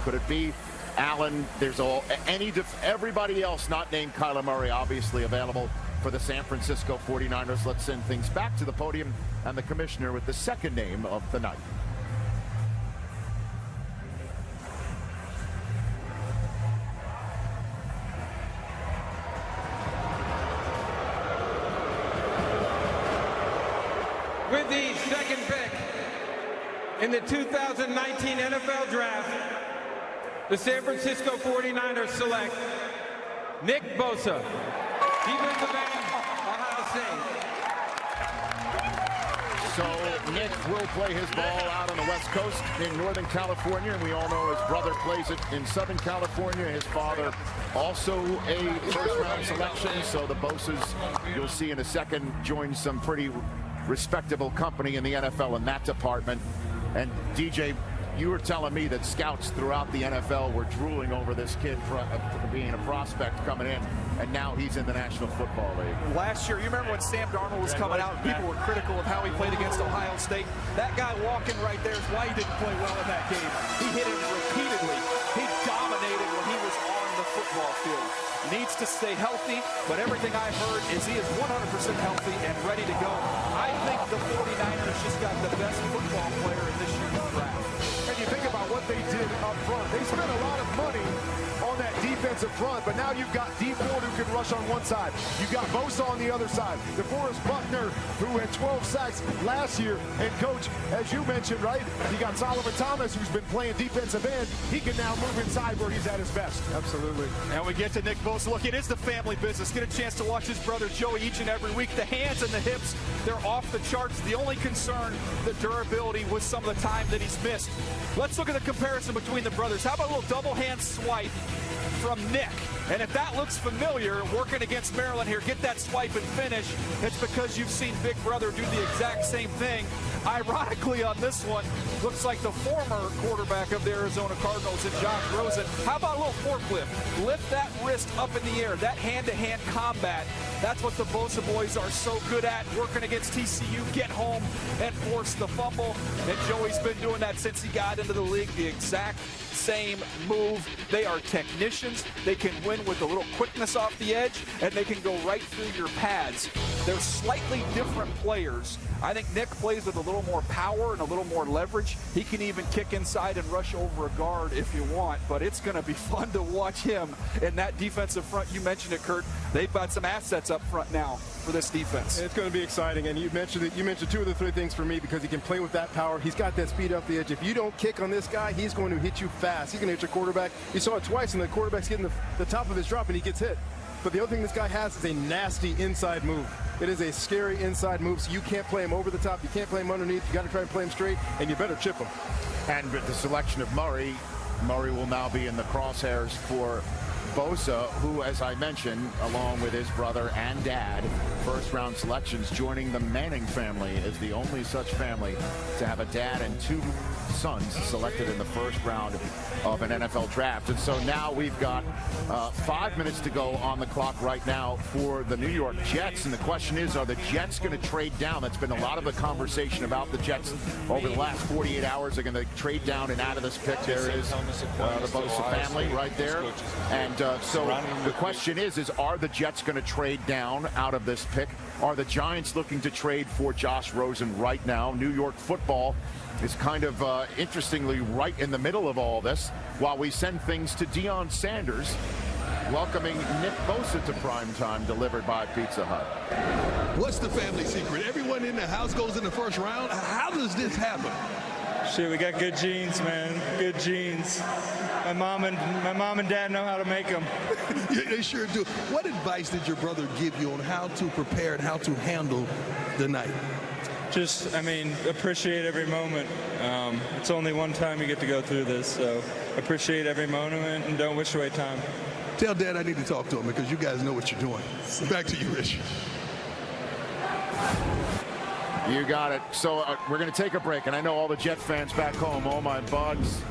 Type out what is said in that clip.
Could it be Allen? There's everybody else not named Kyler Murray obviously available for the San Francisco 49ers. Let's send things back to the podium and the commissioner with the second name of the night. With the second pick in the 2019 NFL Draft, the San Francisco 49ers select Nick Bosa, defensive end, Ohio State. So Nick will play his ball out on the West Coast in Northern California, and we all know his brother plays it in Southern California. His father also a first-round selection, so the Bosas, you'll see in a second, join some pretty respectable company in the NFL in that department. And DJ, you were telling me that scouts throughout the NFL were drooling over this kid being a prospect coming in, and now he's in the National Football League. Last year, you remember when Sam Darnold was coming out, people were critical of how he played against Ohio State. That guy walking right there is why he didn't play well in that game. He hit him repeatedly. He dominated when he was on the football field. Needs to stay healthy, but everything I've heard is he is 100% healthy and ready to go. I think the 49ers just got the best football player in this year's draft. And you think about what they did up front. They spent a lot of money on that defensive front, but now you've got Dee Ford who can rush on one side. You've got Bosa on the other side. DeForest Buckner, who had 12 sacks last year. And, Coach, as you mentioned, right, you got Solomon Thomas, who's been playing defensive end. He can now move inside where he's at his best. Absolutely. And we get to Nick Bosa. Look, it is the family business. Get a chance to watch his brother Joey each and every week. The hands and the hips, they're off the charts. The only concern, the durability with some of the time that he's missed. Let's look at the comparison between the brothers. How about a little double hand swipe from Nick? And if that looks familiar, working against Maryland here, get that swipe and finish. It's because you've seen Big Brother do the exact same thing. Ironically, on this one, looks like the former quarterback of the Arizona Cardinals and Josh Rosen. How about a little forklift? Lift that wrist up in the air. That hand-to-hand combat. That's what the Bosa boys are so good at, working against TCU, get home and force the fumble. And Joey's been doing that since he got into the league, the exact same move. They are technicians. They can win with a little quickness off the edge, and they can go right through your pads. They're slightly different players. I think Nick plays with a little more power and a little more leverage. He can even kick inside and rush over a guard if you want, but it's going to be fun to watch him in that defensive front. You mentioned it, Kurt. They've got some assets up front now for this defense. It's going to be exciting, and you mentioned it. You mentioned two of the three things for me because he can play with that power. He's got that speed off the edge. If you don't kick on this guy, he's going to hit you fast. He's going to hit your quarterback. You saw it twice, and the quarterback's getting the top of his drop, and he gets hit. But the other thing this guy has is a nasty inside move. It is a scary inside move, so you can't play him over the top. You can't play him underneath. You got to try and play him straight, and you better chip him. And with the selection of Murray will now be in the crosshairs for Bosa, who, as I mentioned, along with his brother and dad, first-round selections, joining the Manning family, is the only such family to have a dad and two sons selected in the first round of an NFL draft. And so now we've got 5 minutes to go on the clock right now for the New York Jets. And the question is, are the Jets going to trade down? That's been a lot of the conversation about the Jets over the last 48 hours. They're going to trade down and out of this pick. There is the Bosa family right there. And so the question is are the Jets going to trade down out of this pick? Are the Giants looking to trade for Josh Rosen right now? New York football is kind of interestingly right in the middle of all this while we send things to Deion Sanders, welcoming Nick Bosa to primetime, delivered by Pizza Hut. What's the family secret? Everyone in the house goes in the first round. How does this happen? Shit, we got good genes, man. Good genes. My mom and dad know how to make them. They sure do. What advice did your brother give you on how to prepare and how to handle the night? Just, appreciate every moment. It's only one time you get to go through this, so appreciate every moment and don't wish away time. Tell Dad I need to talk to him because you guys know what you're doing. Back to you, Rich. You got it. So we're going to take a break, and I know all the Jet fans back home, oh my bugs.